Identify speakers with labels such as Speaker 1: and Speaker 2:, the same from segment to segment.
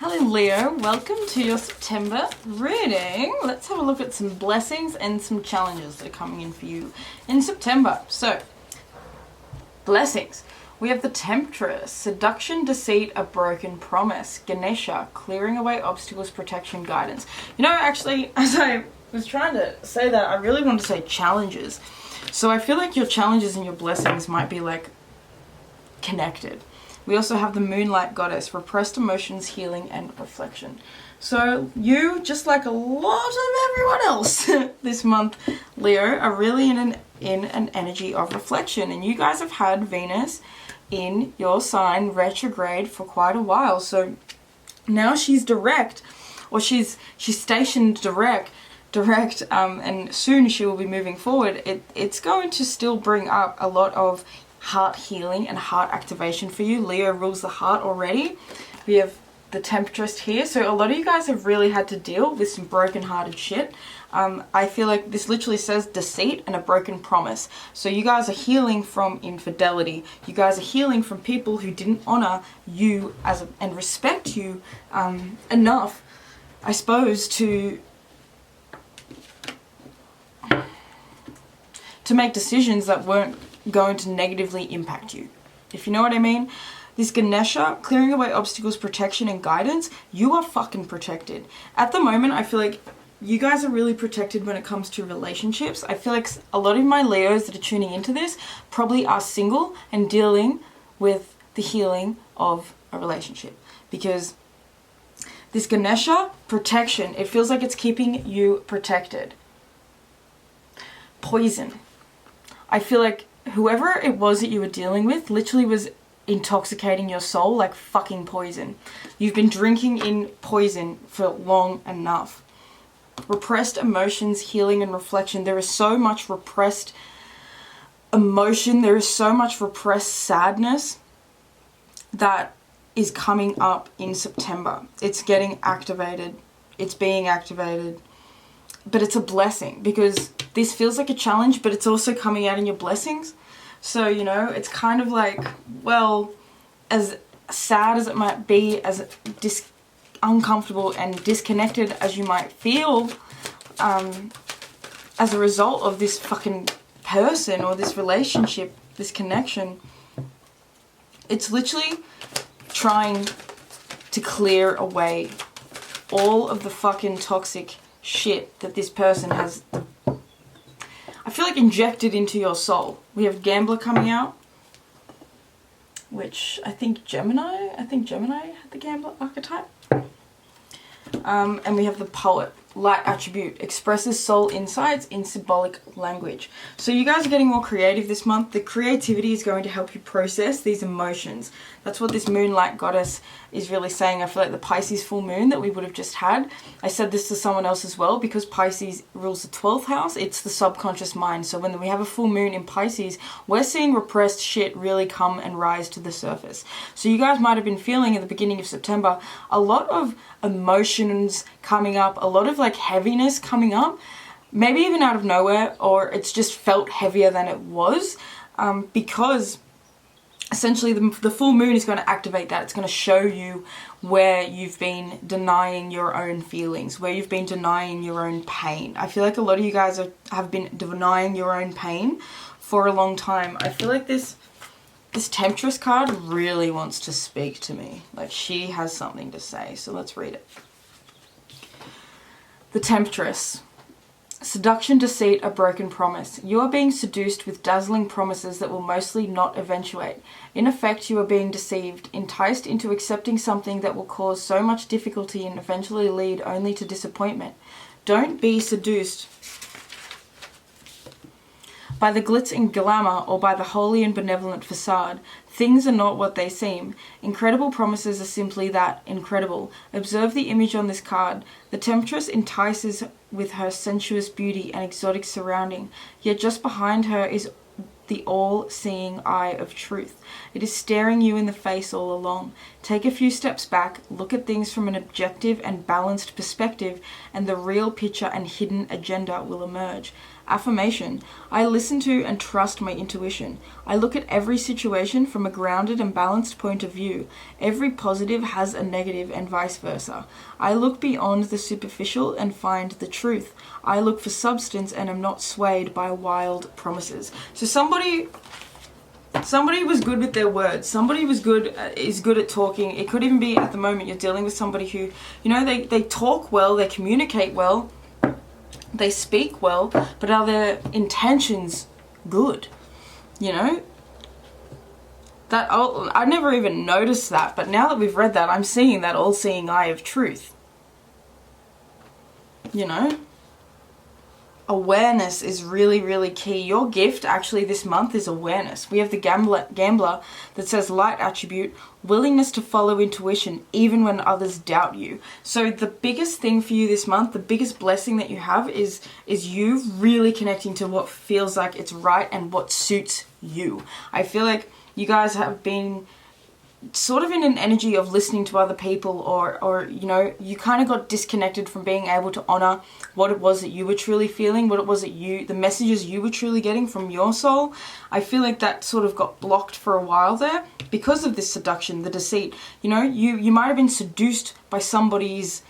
Speaker 1: Hello Leo, welcome to your September reading. Let's have a look at some blessings and some challenges that are coming in for you in September. So, blessings. We have the Temptress, seduction, deceit, a broken promise. Ganesha, clearing away obstacles, protection, guidance. You know, actually, as I was trying to say that, I really wanted to say challenges. So I feel like your challenges and your blessings might be like connected. We also have the Moonlight Goddess, repressed emotions, healing, and reflection. So you, just like a lot of everyone else this month, Leo, are really in an energy of reflection. And you guys have had Venus in your sign retrograde for quite a while. So now she's direct, or she's stationed direct, and soon she will be moving forward. It's going to still bring up a lot of heart healing and heart activation for you. Leo rules the heart already. We have the Temptress here, so a lot of you guys have really had to deal with some broken hearted shit. I feel like this literally says deceit and a broken promise. So you guys are healing from infidelity. You guys are healing from people who didn't honor you and respect you enough, I suppose, to make decisions that weren't going to negatively impact you, if you know what I mean. This Ganesha, clearing away obstacles, protection, and guidance. You are fucking protected. At the moment, I feel like you guys are really protected when it comes to relationships. I feel like a lot of my Leos that are tuning into this probably are single and dealing with the healing of a relationship. Because this Ganesha, protection, it feels like it's keeping you protected. Poison. I feel like whoever it was that you were dealing with literally was intoxicating your soul like fucking poison. You've been drinking in poison for long enough. Repressed emotions, healing, and reflection. There is so much repressed emotion. There is so much repressed sadness that is coming up in September. It's getting activated. It's being activated. But it's a blessing because this feels like a challenge, but it's also coming out in your blessings. So, you know, it's kind of like, well, as sad as it might be, as uncomfortable and disconnected as you might feel as a result of this fucking person or this relationship, this connection, it's literally trying to clear away all of the fucking toxic shit that this person has, I feel like, injected into your soul. We have Gambler coming out, which I think Gemini had the Gambler archetype. And we have the Poet, light attribute, expresses soul insights in symbolic language. So you guys are getting more creative this month. The creativity is going to help you process these emotions. That's what this Moonlight Goddess is really saying. I feel like the Pisces full moon that we would have just had, I said this to someone else as well, because Pisces rules the 12th house. It's the subconscious mind. So when we have a full moon in Pisces, we're seeing repressed shit really come and rise to the surface. So you guys might have been feeling at the beginning of September a lot of emotions coming up, a lot of like heaviness coming up, maybe even out of nowhere, or it's just felt heavier than it was, because essentially the full moon is going to activate that. It's going to show you where you've been denying your own feelings, where you've been denying your own pain. I feel like a lot of you guys have been denying your own pain for a long time. I feel like this Temptress card really wants to speak to me. Like, she has something to say. So let's read it. The Temptress. Seduction, deceit, a broken promise. You are being seduced with dazzling promises that will mostly not eventuate. In effect, you are being deceived, enticed into accepting something that will cause so much difficulty and eventually lead only to disappointment. Don't be seduced by the glitz and glamour or by the holy and benevolent facade. Things are not what they seem. Incredible promises are simply that, incredible. Observe the image on this card. The Temptress entices with her sensuous beauty and exotic surrounding, yet just behind her is the all-seeing eye of truth. It is staring you in the face all along. Take a few steps back, look at things from an objective and balanced perspective, and the real picture and hidden agenda will emerge. Affirmation. I listen to and trust my intuition. I look at every situation from a grounded and balanced point of view. Every positive has a negative and vice versa. I look beyond the superficial and find the truth. I look for substance and am not swayed by wild promises. So somebody was good with their words. Somebody is good at talking. It could even be at the moment you're dealing with somebody who, you know, they talk well, they communicate well, they speak well, but are their intentions good? You know? I never even noticed that, but now that we've read that, I'm seeing that all-seeing eye of truth. You know? Awareness is really, really key. Your gift actually this month is awareness. We have the gambler that says light attribute, willingness to follow intuition even when others doubt you. So the biggest thing for you this month, the biggest blessing that you have is you really connecting to what feels like it's right and what suits you. I feel like you guys have been sort of in an energy of listening to other people, or you know, you kind of got disconnected from being able to honor what it was that you were truly feeling, what it was that the messages you were truly getting from your soul. I feel like that sort of got blocked for a while there because of this seduction, the deceit. You know, you might have been seduced by somebody's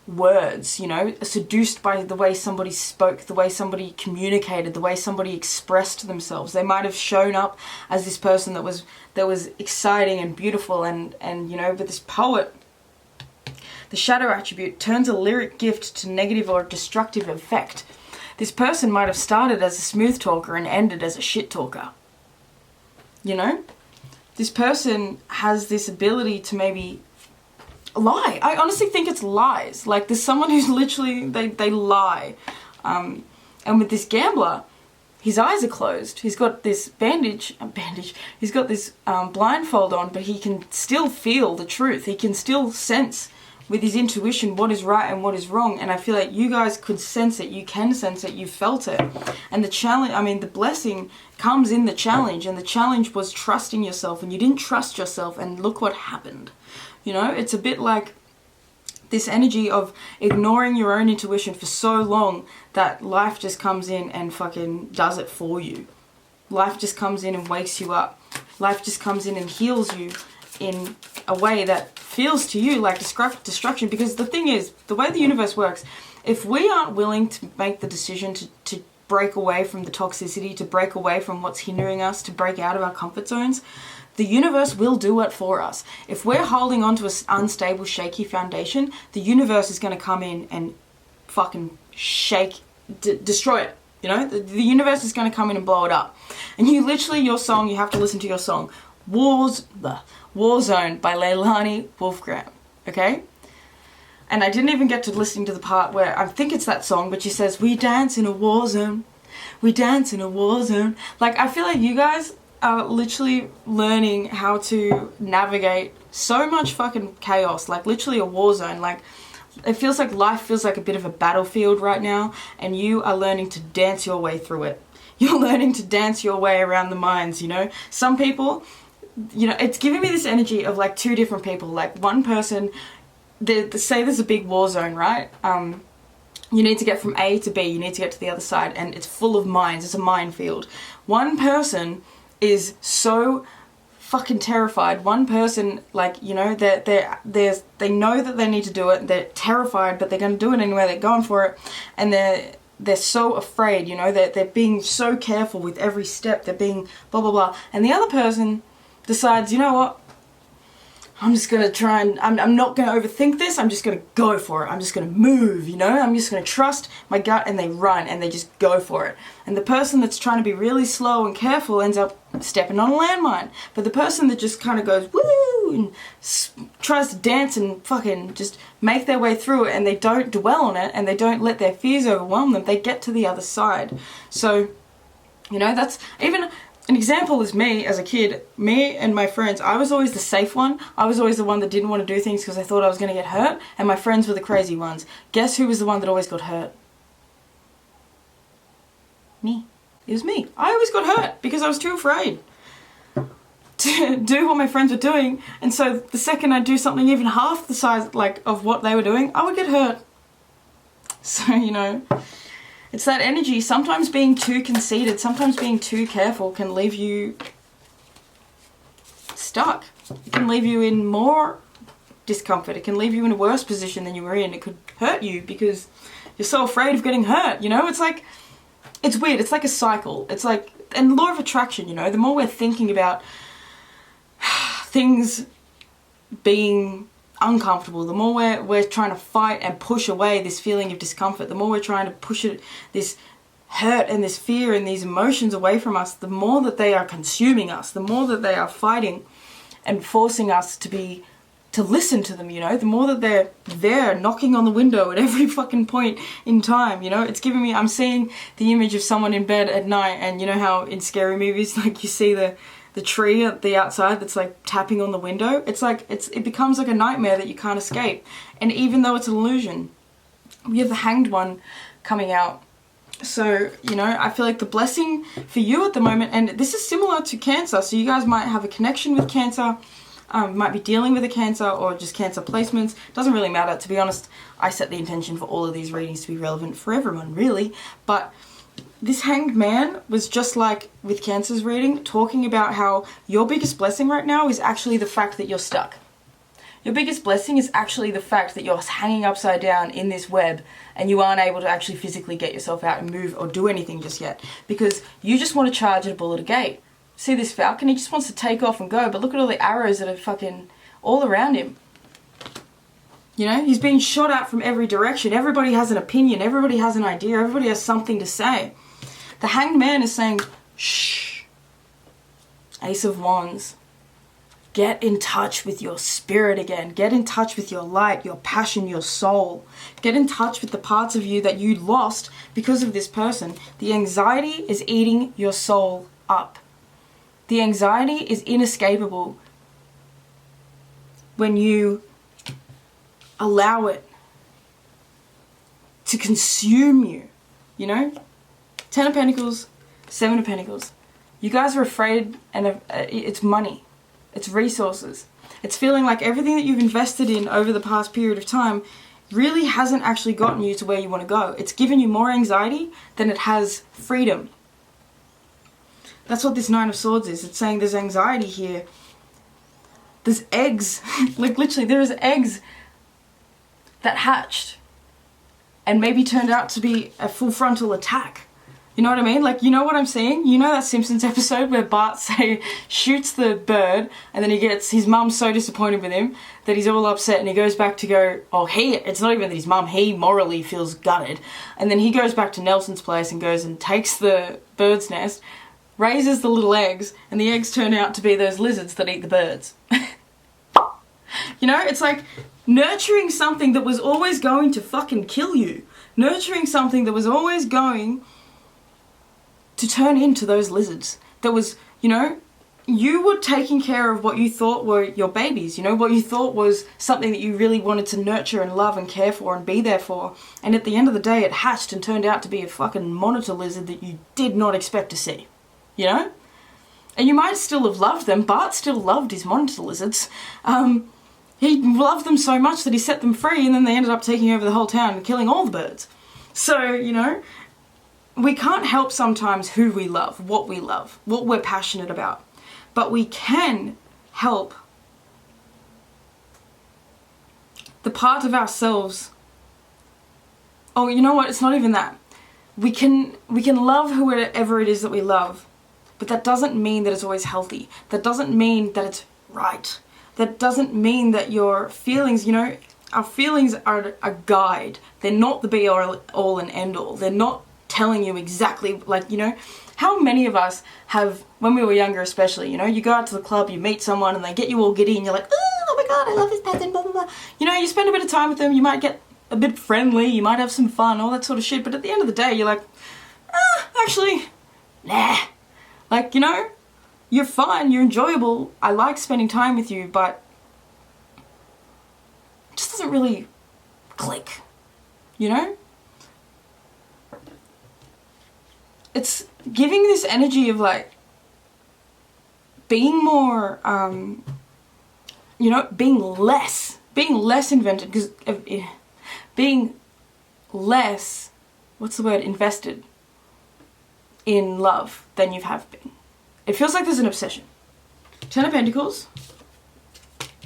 Speaker 1: words, you know, seduced by the way somebody spoke, the way somebody communicated, the way somebody expressed themselves. They might have shown up as this person that was exciting and beautiful, and you know, but this poet, the shadow attribute, turns a lyric gift to negative or destructive effect. This person might have started as a smooth talker and ended as a shit talker. You know? This person has this ability to maybe lie. I honestly think it's lies. Like, there's someone who's literally, they lie. And with this gambler, his eyes are closed. He's got this he's got this blindfold on, but he can still feel the truth. He can still sense with his intuition what is right and what is wrong. And I feel like you guys could sense it. You can sense it. You felt it. And the challenge, I mean, the blessing comes in the challenge. And the challenge was trusting yourself. And you didn't trust yourself. And look what happened. You know, it's a bit like this energy of ignoring your own intuition for so long that life just comes in and fucking does it for you. Life just comes in and wakes you up. Life just comes in and heals you in a way that feels to you like destruction. Because the thing is, the way the universe works, if we aren't willing to make the decision to break away from the toxicity, to break away from what's hindering us, to break out of our comfort zones, the universe will do it for us. If we're holding on to an unstable, shaky foundation, the universe is going to come in and fucking destroy it. You know, the universe is going to come in and blow it up. And you literally, your song, you have to listen to your song, War Zone by Leilani Wolfgram. Okay? And I didn't even get to listening to the part where, I think it's that song, but she says, we dance in a war zone. We dance in a war zone. Like, I feel like you guys are literally learning how to navigate so much fucking chaos, like literally a war zone. Like, it feels like life feels like a bit of a battlefield right now, and you are learning to dance your way through it. You're learning to dance your way around the mines, you know? Some people, you know, it's giving me this energy of like two different people. Like, one person, say there's a big war zone, right? You need to get from A to B, you need to get to the other side, and it's full of mines, it's a minefield. One person is so fucking terrified. One person, like, you know, they know that they need to do it, they're terrified, but they're going to do it anyway, they're going for it, and they're so afraid, you know, they're being so careful with every step, they're being blah blah blah. And the other person decides, you know what, I'm just going to try and, I'm not going to overthink this, I'm just going to go for it, I'm just going to move, you know, I'm just going to trust my gut, and they run, and they just go for it. And the person that's trying to be really slow and careful ends up stepping on a landmine. But the person that just kind of goes, woo, and tries to dance and fucking just make their way through it, and they don't dwell on it, and they don't let their fears overwhelm them, they get to the other side. So, you know, that's even... An example is me as a kid, me and my friends. I was always the safe one. I was always the one that didn't want to do things because I thought I was going to get hurt, and my friends were the crazy ones. Guess who was the one that always got hurt? Me. It was me. I always got hurt because I was too afraid to do what my friends were doing, and so the second I do something even half the size, like, of what they were doing, I would get hurt. So, you know, It's that energy. Sometimes being too conceited, sometimes being too careful can leave you stuck. It can leave you in more discomfort. It can leave you in a worse position than you were in. It could hurt you because you're so afraid of getting hurt, you know? It's like, it's weird. It's like a cycle. It's like, and law of attraction, you know, the more we're thinking about things being uncomfortable, the more we're trying to fight and push away this feeling of discomfort, the more we're trying to push it, this hurt and this fear and these emotions away from us, the more that they are consuming us, the more that they are fighting and forcing us to listen to them, you know, the more that they're there knocking on the window at every fucking point in time, you know. It's giving me, I'm seeing the image of someone in bed at night, and you know how in scary movies, like, you see the tree at the outside that's like tapping on the window. It's like, it becomes like a nightmare that you can't escape. And even though it's an illusion, we have the Hanged One coming out. So, you know, I feel like the blessing for you at the moment, and this is similar to Cancer, so you guys might have a connection with Cancer, might be dealing with a Cancer or just Cancer placements. Doesn't really matter. To be honest, I set the intention for all of these readings to be relevant for everyone, really. But this Hanged Man was just like with Cancer's reading, talking about how your biggest blessing right now is actually the fact that you're stuck. Your biggest blessing is actually the fact that you're hanging upside down in this web and you aren't able to actually physically get yourself out and move or do anything just yet, because you just want to charge at a bull at a gate. See this falcon? He just wants to take off and go, but look at all the arrows that are fucking all around him. You know, he's being shot at from every direction. Everybody has an opinion. Everybody has an idea. Everybody has something to say. The Hanged Man is saying, shh. Ace of Wands. Get in touch with your spirit again. Get in touch with your light, your passion, your soul. Get in touch with the parts of you that you lost because of this person. The anxiety is eating your soul up. The anxiety is inescapable when you allow it to consume you, you know? 10 of Pentacles, 7 of Pentacles. You guys are afraid, and it's money. It's resources. It's feeling like everything that you've invested in over the past period of time really hasn't actually gotten you to where you want to go. It's given you more anxiety than it has freedom. That's what this Nine of Swords is. It's saying there's anxiety here. There's eggs. Like, literally, there is eggs that hatched and maybe turned out to be a full frontal attack. You know what I mean? Like, you know what I'm saying? You know that Simpsons episode where Bart shoots the bird, and then his mum's so disappointed with him that he's all upset, and he goes back to go, it's not even that his mum, he morally feels gutted. And then he goes back to Nelson's place and goes and takes the bird's nest, raises the little eggs, and the eggs turn out to be those lizards that eat the birds. You know, it's like nurturing something that was always going to fucking kill you. Nurturing something that was always going to turn into those lizards. That was, you know, you were taking care of what you thought were your babies, you know, what you thought was something that you really wanted to nurture and love and care for and be there for. And at the end of the day, it hatched and turned out to be a fucking monitor lizard that you did not expect to see, you know? And you might still have loved them. Bart still loved his monitor lizards. He loved them so much that he set them free, and then they ended up taking over the whole town and killing all the birds. So, you know, we can't help sometimes who we love, what we're passionate about. But we can help the part of ourselves. Oh, you know what? It's not even that. We can love whoever it is that we love, but that doesn't mean that it's always healthy. That doesn't mean that it's right. That doesn't mean that your feelings, you know, our feelings are a guide. They're not the be all and end all. They're not telling you exactly, like, you know, how many of us have, when we were younger especially, you know, you go out to the club, you meet someone and they get you all giddy and you're like, oh my god, I love this person, blah blah blah. You know, you spend a bit of time with them, you might get a bit friendly, you might have some fun, all that sort of shit, but at the end of the day you're like, actually, nah. Like, you know, you're fine, you're enjoyable, I like spending time with you, but it just doesn't really click, you know? It's giving this energy of like being more, you know, being less invented, because being less invested in love than you have been. It feels like there's an obsession. Ten of Pentacles.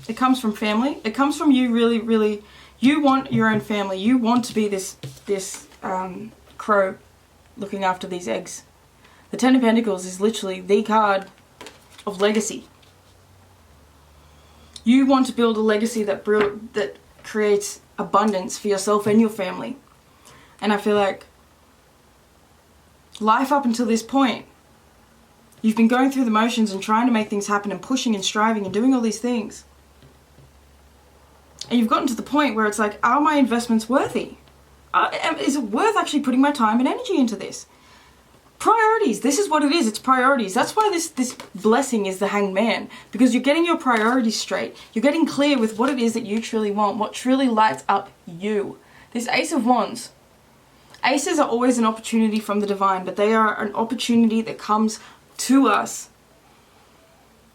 Speaker 1: It comes from family. It comes from you really, you want your own family. You want to be this crow looking after these eggs. The Ten of Pentacles is literally the card of legacy. You want to build a legacy that creates abundance for yourself and your family. And I feel like life up until this point, you've been going through the motions and trying to make things happen and pushing and striving and doing all these things. And you've gotten to the point where it's like, are my investments worthy? Is it worth actually putting my time and energy into this? Priorities. This is what it is. It's priorities. That's why this blessing is the Hanged Man. Because you're getting your priorities straight. You're getting clear with what it is that you truly want. What truly lights up you. This Ace of Wands. Aces are always an opportunity from the divine. But they are an opportunity that comes to us.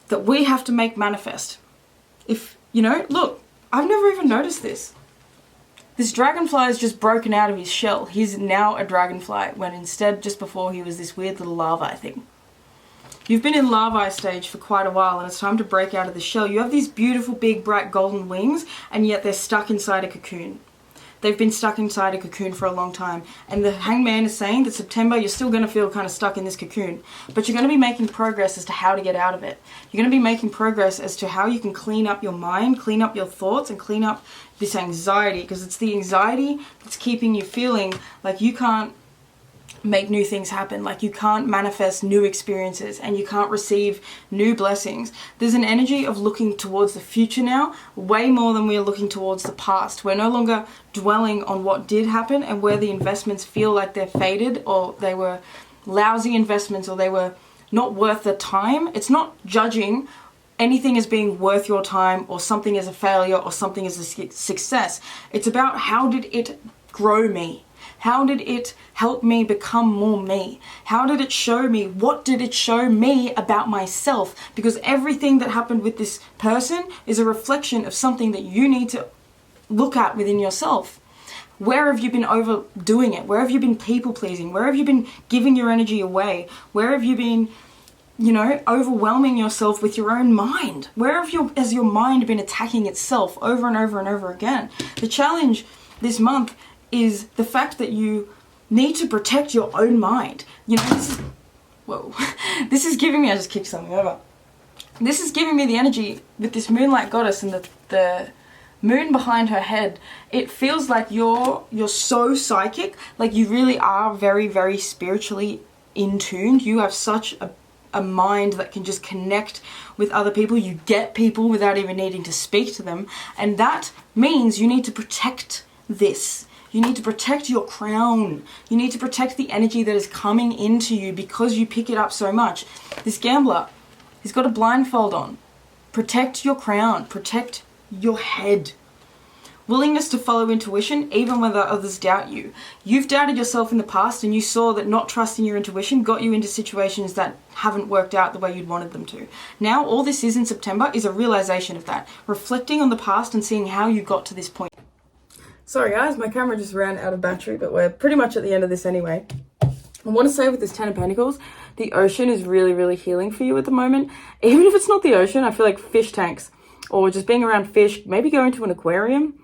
Speaker 1: That we have to make manifest. If, look. I've never even noticed this. This dragonfly is just broken out of his shell. He's now a dragonfly, when instead, just before, he was this weird little larvae thing. You've been in larvae stage for quite a while, and it's time to break out of the shell. You have these beautiful, big, bright golden wings, and yet they're stuck inside a cocoon. They've been stuck inside a cocoon for a long time. And the Hanged Man is saying that September, you're still going to feel kind of stuck in this cocoon. But you're going to be making progress as to how to get out of it. You're going to be making progress as to how you can clean up your mind, clean up your thoughts, and clean up this anxiety. Because it's the anxiety that's keeping you feeling like you can't make new things happen, like you can't manifest new experiences and you can't receive new blessings. There's an energy of looking towards the future now, way more than we're looking towards the past. We're no longer dwelling on what did happen and where the investments feel like they're faded, or they were lousy investments, or they were not worth the time. It's not judging anything as being worth your time, or something as a failure, or something as a success. It's about, how did it grow me? How did it help me become more me? How did it show me? What did it show me about myself? Because everything that happened with this person is a reflection of something that you need to look at within yourself. Where have you been overdoing it? Where have you been people pleasing? Where have you been giving your energy away? Where have you been, overwhelming yourself with your own mind? Where has your mind been attacking itself over and over and over again? The challenge this month is the fact that you need to protect your own mind. This is giving me, I just kicked something over. This is giving me the energy with this moonlight goddess and the moon behind her head. It feels like you're so psychic, like you really are very, very spiritually in tune. You have such a mind that can just connect with other people. You get people without even needing to speak to them. And that means you need to protect this. You need to protect your crown. You need to protect the energy that is coming into you because you pick it up so much. This gambler, he's got a blindfold on. Protect your crown. Protect your head. Willingness to follow intuition even when others doubt you. You've doubted yourself in the past, and you saw that not trusting your intuition got you into situations that haven't worked out the way you'd wanted them to. Now all this is in September is a realization of that. Reflecting on the past and seeing how you got to this point. Sorry guys, my camera just ran out of battery, but we're pretty much at the end of this anyway. I want to say with this Ten of Pentacles, the ocean is really, really healing for you at the moment. Even if it's not the ocean, I feel like fish tanks, or just being around fish, maybe going to an aquarium,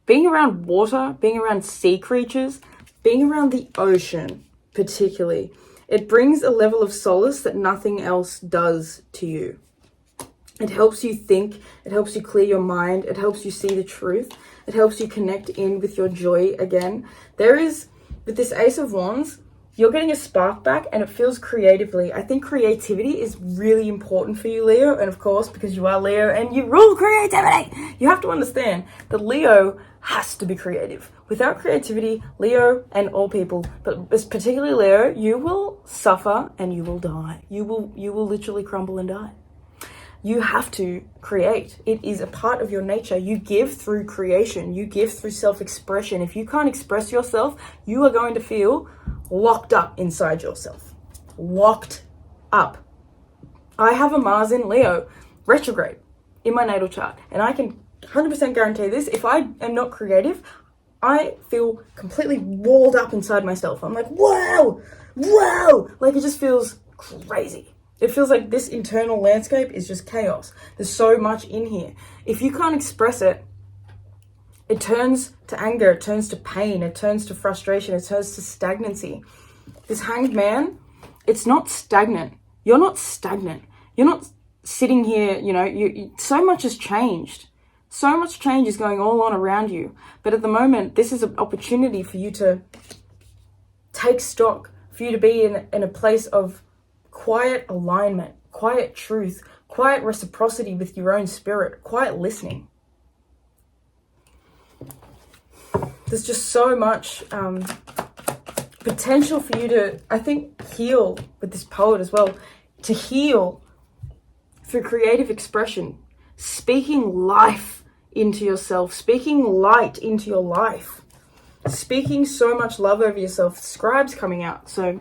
Speaker 1: being around water, being around sea creatures, being around the ocean particularly. It brings a level of solace that nothing else does to you. It helps you think, it helps you clear your mind, it helps you see the truth, it helps you connect in with your joy again. There is, with this Ace of Wands, you're getting a spark back and it feels creatively. I think creativity is really important for you, Leo, and of course, because you are Leo and you rule creativity, you have to understand that Leo has to be creative. Without creativity, Leo and all people, but particularly Leo, you will suffer and you will die. You will literally crumble and die. You have to create. It is a part of your nature. You give through creation. You give through self-expression. If you can't express yourself, you are going to feel locked up inside yourself. Locked up. I have a Mars in Leo retrograde in my natal chart, and I can 100% guarantee this. If I am not creative, I feel completely walled up inside myself. I'm like, wow, wow. Like, it just feels crazy. It feels like this internal landscape is just chaos. There's so much in here. If you can't express it, it turns to anger, it turns to pain, it turns to frustration, it turns to stagnancy. This Hanged Man, it's not stagnant. You're not stagnant. You're not sitting here, so much has changed. So much change is going all on around you. But at the moment, this is an opportunity for you to take stock, for you to be in a place of quiet alignment, quiet truth, quiet reciprocity with your own spirit, quiet listening. There's just so much potential for you to, I think, heal with this poet as well. To heal through creative expression, speaking life into yourself, speaking light into your life, speaking so much love over yourself. Scribe's coming out. So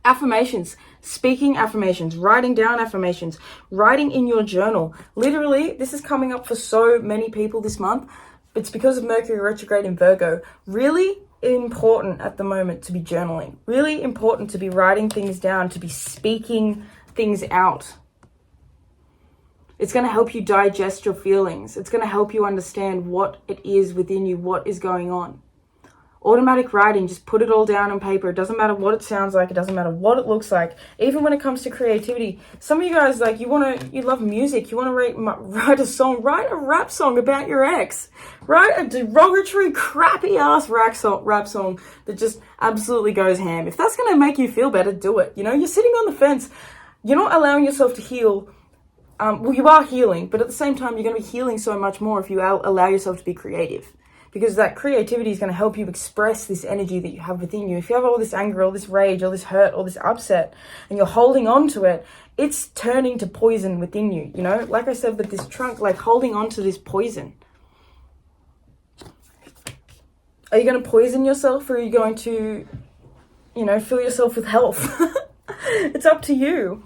Speaker 1: affirmations, speaking affirmations, writing down affirmations, writing in your journal. Literally, this is coming up for so many people this month. It's because of Mercury retrograde in Virgo. Really important at the moment to be journaling. Really important to be writing things down, to be speaking things out. It's going to help you digest your feelings. It's going to help you understand what it is within you, what is going on. Automatic writing, just put it all down on paper. It doesn't matter what it sounds like. It doesn't matter what it looks like. Even when it comes to creativity, some of you guys, like, you love music. You want to write a song, write a rap song about your ex. Write a derogatory, crappy ass rap song that just absolutely goes ham. If that's going to make you feel better, do it. You're sitting on the fence. You're not allowing yourself to heal. Well, you are healing, but at the same time, you're going to be healing so much more if you allow yourself to be creative. Because that creativity is going to help you express this energy that you have within you. If you have all this anger, all this rage, all this hurt, all this upset, and you're holding on to it, it's turning to poison within you. Like I said with this trunk, like holding on to this poison. Are you going to poison yourself, or are you going to, fill yourself with health? It's up to you.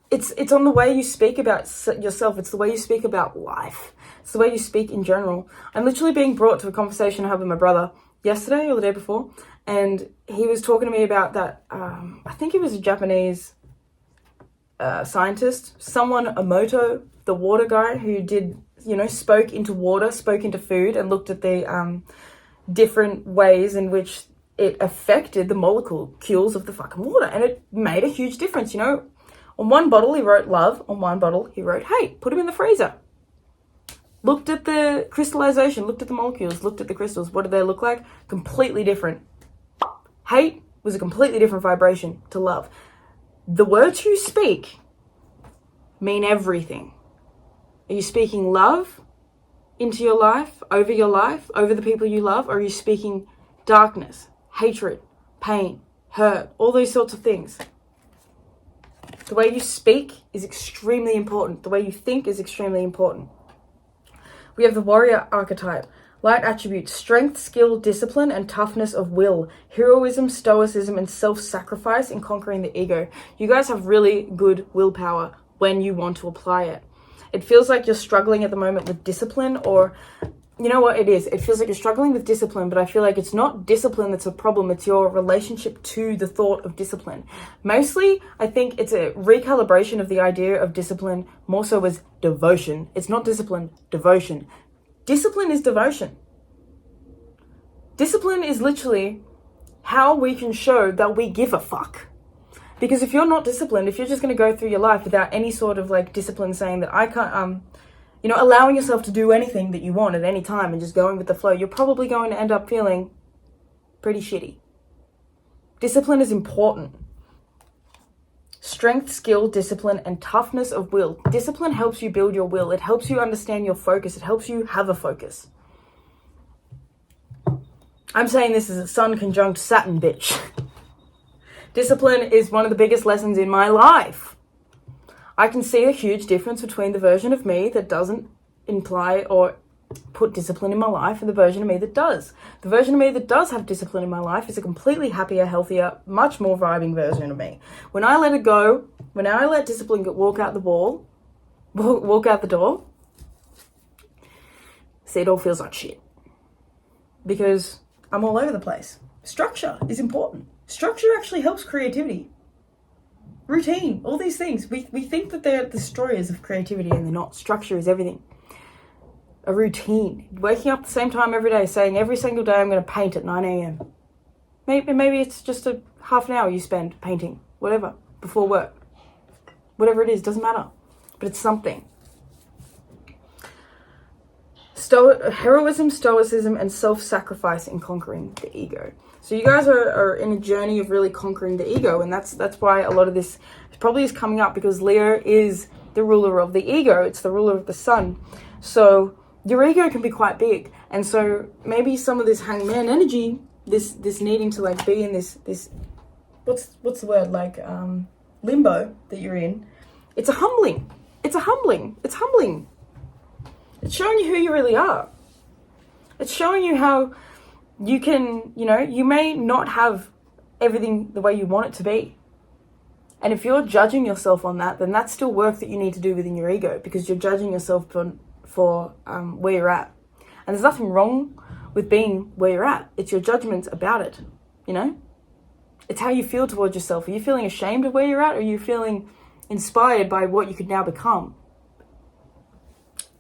Speaker 1: It's on the way you speak about yourself. It's the way you speak about life. It's the way you speak in general. I'm literally being brought to a conversation I had with my brother yesterday or the day before, and he was talking to me about that. I think he was a Japanese scientist, someone Emoto, the water guy who did, spoke into water, spoke into food, and looked at the different ways in which it affected the molecules of the fucking water, and it made a huge difference. On one bottle he wrote love, on one bottle he wrote hate. Put him in the freezer. Looked at the crystallization, looked at the molecules, looked at the crystals. What did they look like? Completely different. Hate was a completely different vibration to love. The words you speak mean everything. Are you speaking love into your life, over the people you love? Or are you speaking darkness, hatred, pain, hurt, all those sorts of things? The way you speak is extremely important. The way you think is extremely important. We have the warrior archetype. Light attributes: strength, skill, discipline, and toughness of will. Heroism, stoicism, and self-sacrifice in conquering the ego. You guys have really good willpower when you want to apply it. It feels like you're struggling at the moment with discipline, or you know what it is? It feels like you're struggling with discipline, but I feel like it's not discipline that's a problem. It's your relationship to the thought of discipline. Mostly, I think it's a recalibration of the idea of discipline more so as devotion. It's not discipline, devotion. Discipline is devotion. Discipline is literally how we can show that we give a fuck. Because if you're not disciplined, if you're just going to go through your life without any sort of like discipline, saying that I can't, allowing yourself to do anything that you want at any time and just going with the flow, you're probably going to end up feeling pretty shitty. Discipline is important. Strength, skill, discipline, and toughness of will. Discipline helps you build your will. It helps you understand your focus. It helps you have a focus. I'm saying this as a Sun conjunct Saturn, bitch. Discipline is one of the biggest lessons in my life. I can see a huge difference between the version of me that doesn't imply or put discipline in my life and the version of me that does. The version of me that does have discipline in my life is a completely happier, healthier, much more vibing version of me. When I let it go, when I let discipline walk out the door, it all feels like shit. Because I'm all over the place. Structure is important. Structure actually helps creativity. Routine, all these things. We think that they're destroyers of creativity, and they're not. Structure is everything. A routine. Waking up at the same time every day, saying every single day I'm going to paint at 9 a.m. Maybe it's just a half an hour you spend painting, whatever, before work. Whatever it is, doesn't matter. But it's something. Heroism, stoicism, and self-sacrifice in conquering the ego. So you guys are in a journey of really conquering the ego, and that's why a lot of this probably is coming up, because Leo is the ruler of the ego. It's the ruler of the sun. So your ego can be quite big, and so maybe some of this hangman energy, this needing to like be in this what's the word, like limbo that you're in. It's humbling. It's humbling. It's showing you who you really are. It's showing you how you can, you may not have everything the way you want it to be. And if you're judging yourself on that, then that's still work that you need to do within your ego, because you're judging yourself for where you're at. And there's nothing wrong with being where you're at. It's your judgments about it, It's how you feel towards yourself. Are you feeling ashamed of where you're at, or are you feeling inspired by what you could now become?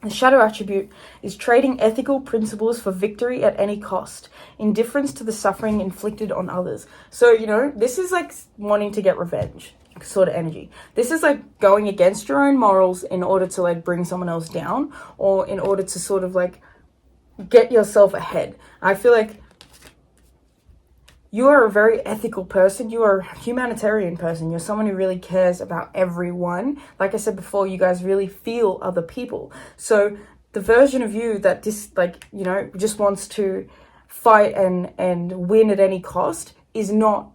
Speaker 1: The shadow attribute is trading ethical principles for victory at any cost, indifference to the suffering inflicted on others. So, this is like wanting to get revenge sort of energy. This is like going against your own morals in order to like bring someone else down, or in order to sort of like get yourself ahead. I feel like you are a very ethical person. You are a humanitarian person. You're someone who really cares about everyone. Like I said before, you guys really feel other people. So the version of you that just wants to fight and win at any cost is not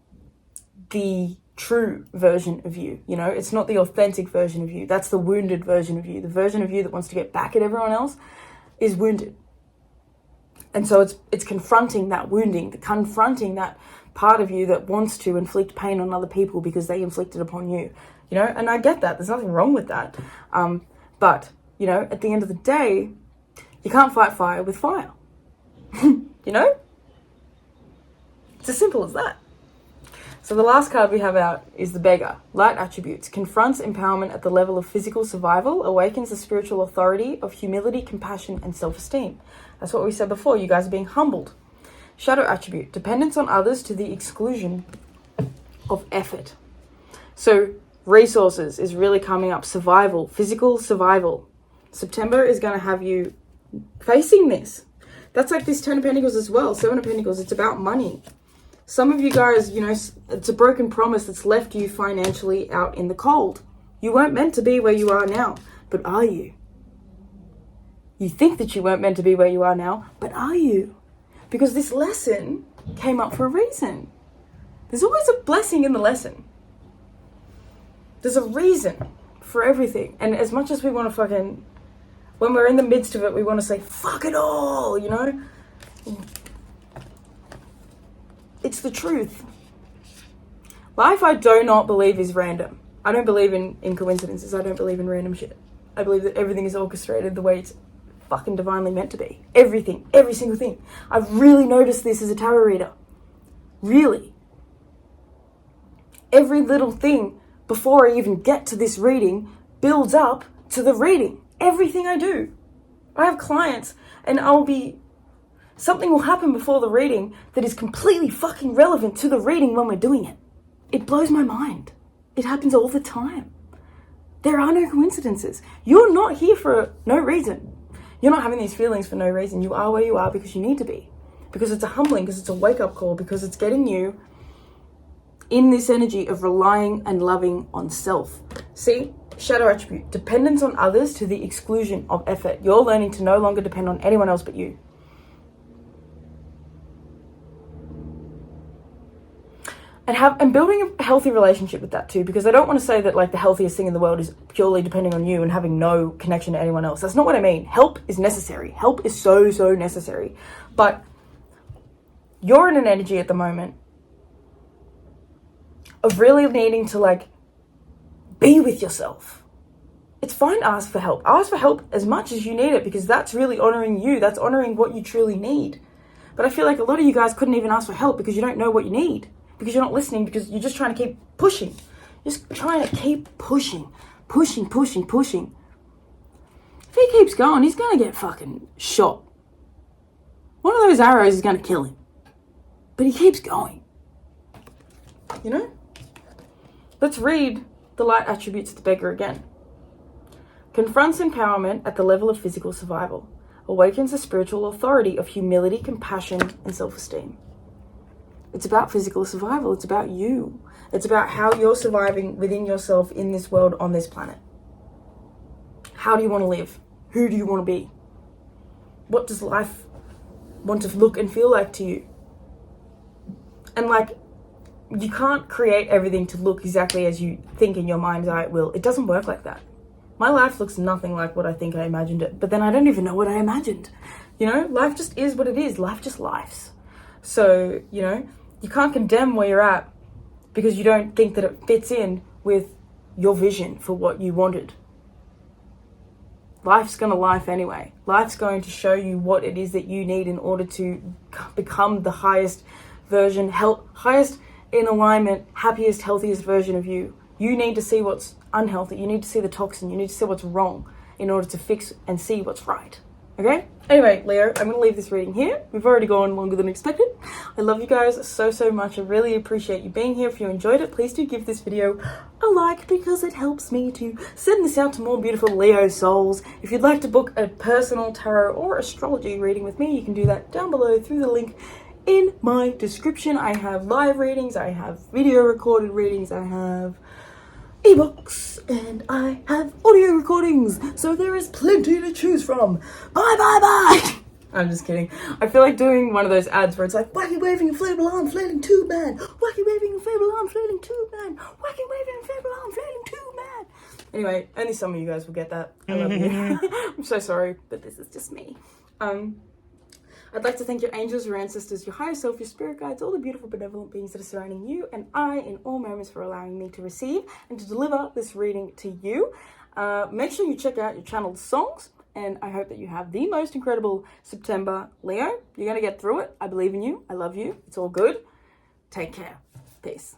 Speaker 1: the true version of you. It's not the authentic version of you. That's the wounded version of you. The version of you that wants to get back at everyone else is wounded. And so it's confronting that wounding, confronting that part of you that wants to inflict pain on other people because they inflicted upon you, and I get that. There's nothing wrong with that. But, at the end of the day, you can't fight fire with fire. It's as simple as that. So the last card we have out is the beggar. Light attributes. Confronts empowerment at the level of physical survival, awakens the spiritual authority of humility, compassion, and self-esteem. That's what we said before. You guys are being humbled. Shadow attribute. Dependence on others to the exclusion of effort. So resources is really coming up. Survival. Physical survival. September is going to have you facing this. That's like this 10 of Pentacles as well. 7 of Pentacles. It's about money. Some of you guys, it's a broken promise that's left you financially out in the cold. You weren't meant to be where you are now, but are you? You think that you weren't meant to be where you are now, but are you? Because this lesson came up for a reason. There's always a blessing in the lesson. There's a reason for everything. And as much as we want to when we're in the midst of it, we want to say, fuck it all, It's the truth. Life, I do not believe, is random. I don't believe in coincidences. I don't believe in random shit. I believe that everything is orchestrated the way it's fucking divinely meant to be. Everything. Every single thing. I've really noticed this as a tarot reader. Really. Every little thing before I even get to this reading builds up to the reading. Everything I do. I have clients and something will happen before the reading that is completely fucking relevant to the reading when we're doing it. It blows my mind. It happens all the time. There are no coincidences. You're not here for no reason. You're not having these feelings for no reason. You are where you are because you need to be. Because it's a humbling, because it's a wake-up call, because it's getting you in this energy of relying and loving on self. See? Shadow attribute. Dependence on others to the exclusion of effort. You're learning to no longer depend on anyone else but you. And building a healthy relationship with that too, because I don't want to say that like the healthiest thing in the world is purely depending on you and having no connection to anyone else. That's not what I mean. Help is necessary. Help is so necessary. But you're in an energy at the moment of really needing to like be with yourself. it's fine to ask for help. Ask for help as much as you need it, because that's really honoring you. That's honoring what you truly need. But I feel like a lot of you guys couldn't even ask for help because you don't know what you need, because you're not listening, because you're just trying to keep pushing. Just trying to keep pushing. If he keeps going, he's going to get fucking shot. One of those arrows is going to kill him. But he keeps going. You know? Let's read the light attributes of the beggar again. Confronts empowerment at the level of physical survival. Awakens the spiritual authority of humility, compassion, and self-esteem. It's about physical survival. It's about you. It's about how you're surviving within yourself in this world, on this planet. How do you want to live? Who do you want to be? What does life want to look and feel like to you? And like, you can't create everything to look exactly as you think in your mind's eye it will. It doesn't work like that. My life looks nothing like what I think I imagined it, but then I don't even know what I imagined. You know, life just is what it is. Life just lives. So, you know, you can't condemn where you're at because you don't think that it fits in with your vision for what you wanted. Life's going to life anyway. Life's going to show you what it is that you need in order to become the highest version, highest in alignment, happiest, healthiest version of you. You need to see what's unhealthy. You need to see the toxin. You need to see what's wrong in order to fix and see what's right. Okay? Anyway, Leo, I'm going to leave this reading here. We've already gone longer than expected. I love you guys so much. I really appreciate you being here. If you enjoyed it, please do give this video a like, because it helps me to send this out to more beautiful Leo souls. If you'd like to book a personal tarot or astrology reading with me, you can do that down below through the link in my description. I have live readings, I have video recorded readings, I have ebooks, and I have audio recordings, so there is plenty to choose from. Bye. I'm just kidding. I feel like doing one of those ads where it's like, wacky waving inflatable arm flailing tube man, wacky waving inflatable arm flailing tube man, wacky waving inflatable arm flailing tube man. Anyway, only some of you guys will get that. I love you. I'm so sorry, but this is just me. I'd like to thank your angels, your ancestors, your higher self, your spirit guides, all the beautiful benevolent beings that are surrounding you and I in all moments, for allowing me to receive and to deliver this reading to you. Make sure you check out your channeled songs, and I hope that you have the most incredible September. Leo, you're going to get through it. I believe in you. I love you. It's all good. Take care. Peace.